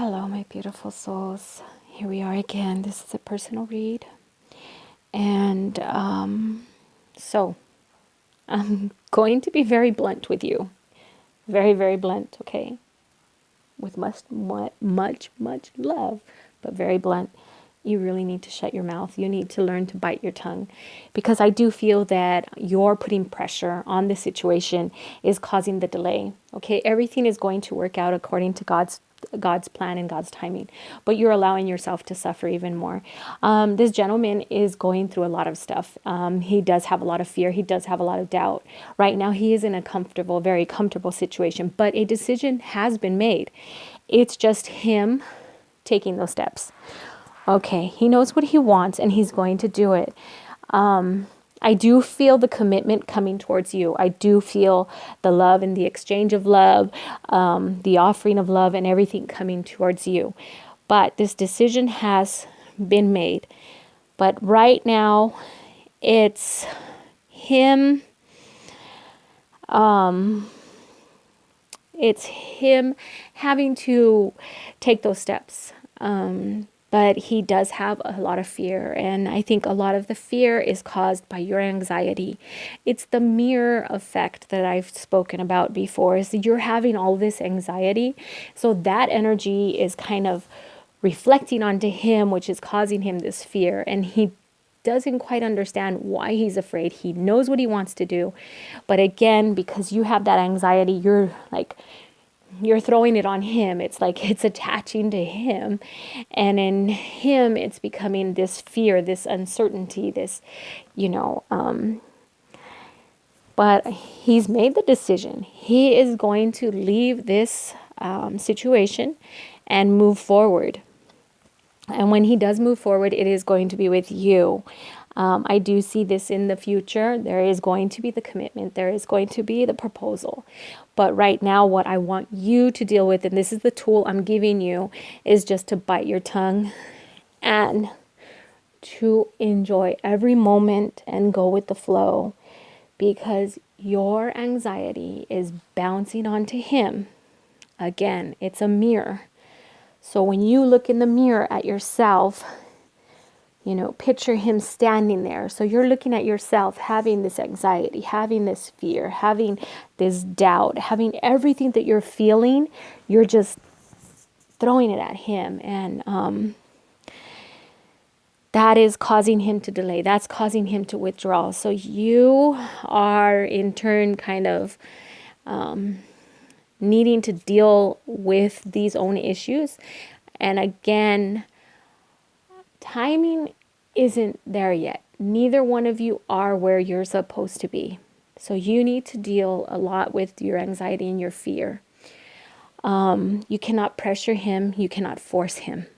Hello, my beautiful souls. Here we are again. This is a personal read. And so I'm going to be very blunt with you. Very, very blunt, okay? With much love, but very blunt. You really need to shut your mouth. You need to learn to bite your tongue, because I do feel that you're putting pressure on the situation is causing the delay. Okay, everything is going to work out according to God's plan and God's timing, but you're allowing yourself to suffer even more. This gentleman is going through a lot of stuff. He does have a lot of fear. He does have a lot of doubt. Right now, he is in a very comfortable situation, but a decision has been made. It's just him taking those steps. Okay, he knows what he wants and he's going to do it. I do feel the commitment coming towards you. I do feel the love and the exchange of love, the offering of love and everything coming towards you. But this decision has been made. But right now, it's him. It's him having to take those steps. But he does have a lot of fear, and I think a lot of the fear is caused by your anxiety. It's the mirror effect that I've spoken about before, is that you're having all this anxiety, so that energy is kind of reflecting onto him, which is causing him this fear, and he doesn't quite understand why he's afraid. He knows what he wants to do, but again, because you have that anxiety, you're throwing it on him. It's like it's attaching to him. And in him, it's becoming this fear, this uncertainty, but he's made the decision. He is going to leave this situation and move forward. And when he does move forward, it is going to be with you. I do see this in the future. There is going to be the commitment. There is going to be the proposal. But right now, what I want you to deal with, and this is the tool I'm giving you, is just to bite your tongue and to enjoy every moment and go with the flow, because your anxiety is bouncing onto him. Again, it's a mirror. So when you look in the mirror at yourself, picture him standing there. So you're looking at yourself having this anxiety, having this fear, having this doubt, having everything that you're feeling. You're just throwing it at him. And that is causing him to delay. That's causing him to withdraw. So you are in turn kind of needing to deal with these own issues. And again, timing isn't there yet. Neither one of you are where you're supposed to be. So you need to deal a lot with your anxiety and your fear. You cannot pressure him. You cannot force him.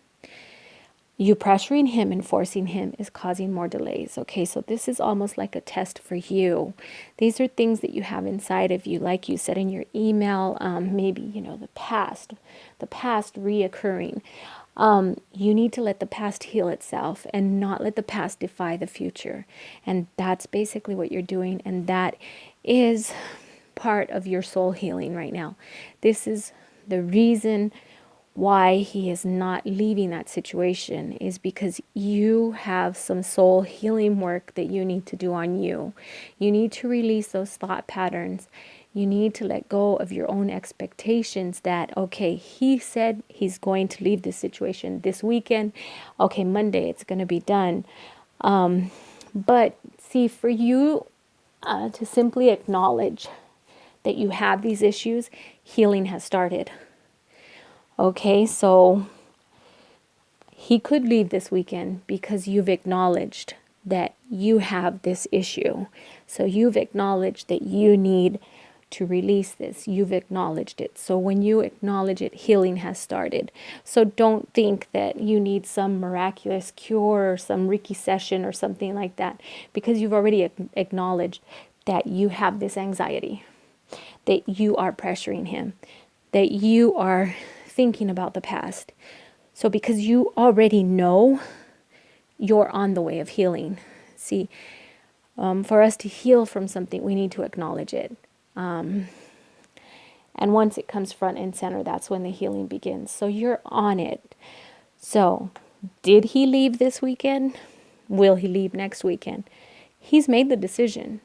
You pressuring him and forcing him is causing more delays. Okay, so this is almost like a test for you. These are things that you have inside of you, like you said in your email, maybe, the past reoccurring. You need to let the past heal itself and not let the past defy the future. And that's basically what you're doing. And that is part of your soul healing right now. This is the reason why he is not leaving that situation, is because you have some soul healing work that you need to do on you. You need to release those thought patterns. You need to let go of your own expectations that, okay, he said he's going to leave this situation this weekend. Okay, Monday it's going to be done. But see, for you to simply acknowledge that you have these issues, healing has started. Okay, so he could leave this weekend because you've acknowledged that you have this issue. So you've acknowledged that you need to release this. You've acknowledged it. So when you acknowledge it, healing has started. So don't think that you need some miraculous cure or some Reiki session or something like that, because you've already acknowledged that you have this anxiety, that you are pressuring him, that you are thinking about the past. So because you already know, you're on the way of healing. See, for us to heal from something, we need to acknowledge it. And once it comes front and center, that's when the healing begins. So you're on it. So did he leave this weekend? Will he leave next weekend? He's made the decision.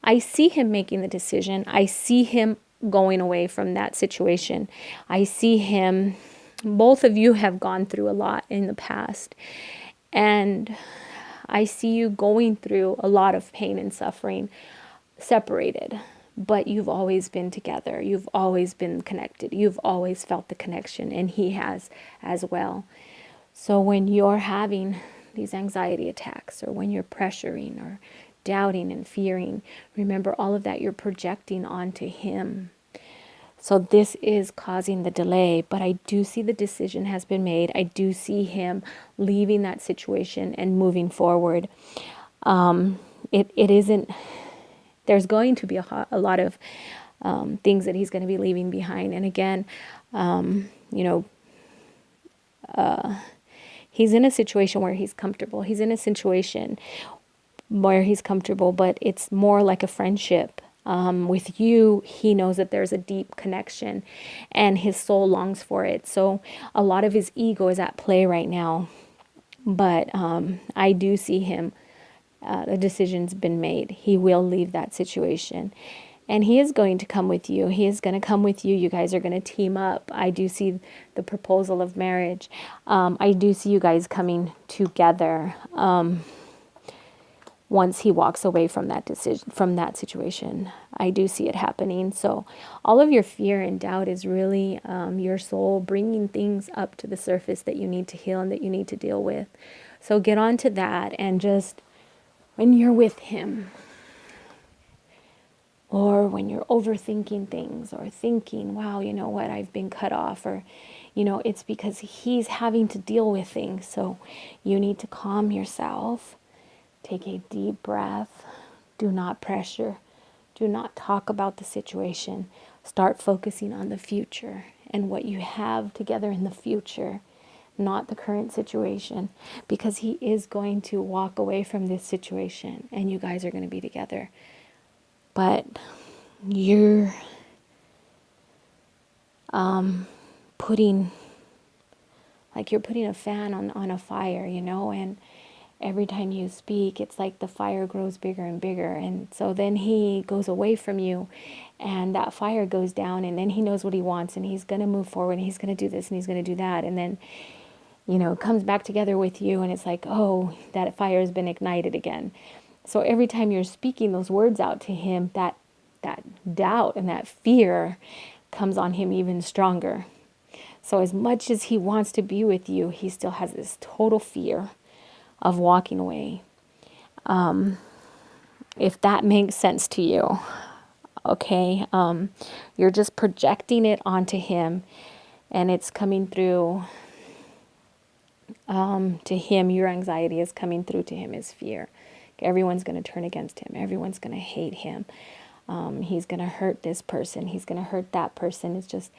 I see him making the decision. I see him going away from that situation. I see him, both of you have gone through a lot in the past. And I see you going through a lot of pain and suffering, separated. But you've always been together. You've always been connected. You've always felt the connection, and he has as well. So when you're having these anxiety attacks, or when you're pressuring or doubting and fearing, remember all of that you're projecting onto him. So this is causing the delay, but I do see the decision has been made. I do see him leaving that situation and moving forward. It isn't, there's going to be a lot of things that he's going to be leaving behind. And again, he's in a situation where he's comfortable. He's in a situation where he's comfortable, but it's more like a friendship. With you, he knows that there's a deep connection and his soul longs for it. So a lot of his ego is at play right now. But I do see him, the decision's been made. He will leave that situation. And he is going to come with you. He is going to come with you. You guys are going to team up. I do see the proposal of marriage. I do see you guys coming together. Once he walks away from that decision, from that situation, I do see it happening. So all of your fear and doubt is really your soul bringing things up to the surface that you need to heal and that you need to deal with. So get on to that, and just when you're with him, or when you're overthinking things, or thinking, wow, you know what, I've been cut off, or, it's because he's having to deal with things. So you need to calm yourself. Take a deep breath. Do not pressure. Do not talk about the situation. Start focusing on the future and what you have together in the future, not the current situation, because he is going to walk away from this situation and you guys are going to be together. But you're putting a fan on a fire, and every time you speak, it's like the fire grows bigger and bigger. And so then he goes away from you and that fire goes down, and then he knows what he wants, and he's going to move forward, and he's going to do this and he's going to do that. And then, comes back together with you, and it's like, oh, that fire has been ignited again. So every time you're speaking those words out to him, that doubt and that fear comes on him even stronger. So as much as he wants to be with you, he still has this total fear of walking away. If that makes sense to you, okay? You're just projecting it onto him, and it's coming through to him. Your anxiety is coming through to him, his fear. Everyone's going to turn against him. Everyone's going to hate him. He's going to hurt this person. He's going to hurt that person. It's just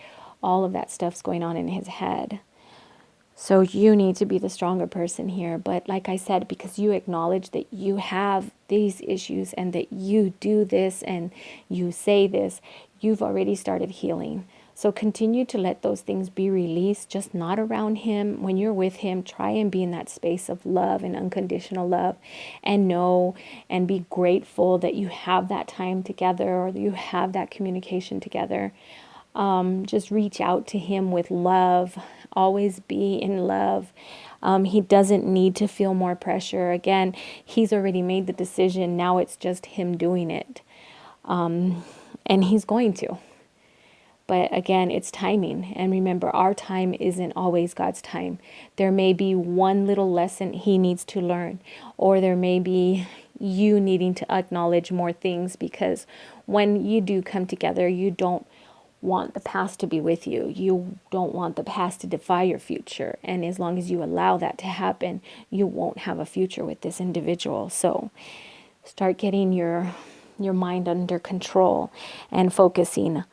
all of that stuff's going on in his head. So you need to be the stronger person here. But like I said, because you acknowledge that you have these issues and that you do this and you say this, you've already started healing. So continue to let those things be released, just not around him. When you're with him, try and be in that space of love and unconditional love, and know and be grateful that you have that time together, or that you have that communication together. Just reach out to him with love. Always be in love. He doesn't need to feel more pressure. Again, he's already made the decision. Now it's just him doing it. And he's going to. But again, it's timing. And remember, our time isn't always God's time. There may be one little lesson he needs to learn, or there may be you needing to acknowledge more things, because when you do come together, you don't want the past to be with you. You don't want the past to define your future. And as long as you allow that to happen, you won't have a future with this individual. So start getting your mind under control and focusing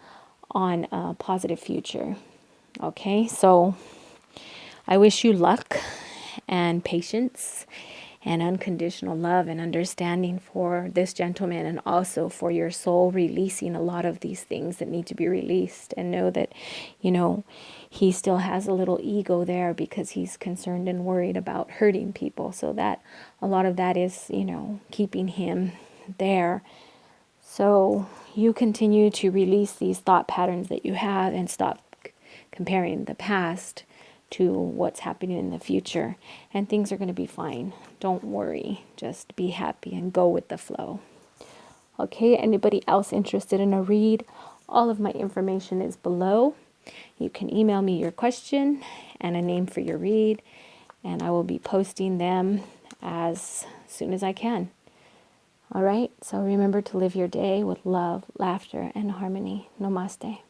on a positive future. Okay, so I wish you luck and patience and unconditional love and understanding for this gentleman, and also for your soul releasing a lot of these things that need to be released. And know that, he still has a little ego there because he's concerned and worried about hurting people. So that a lot of that is, keeping him there. So you continue to release these thought patterns that you have and stop comparing the past to what's happening in the future. And things are going to be fine. Don't worry. Just be happy and go with the flow. Okay, anybody else interested in a read? All of my information is below. You can email me your question and a name for your read, and I will be posting them as soon as I can. All right, so remember to live your day with love, laughter, and harmony. Namaste.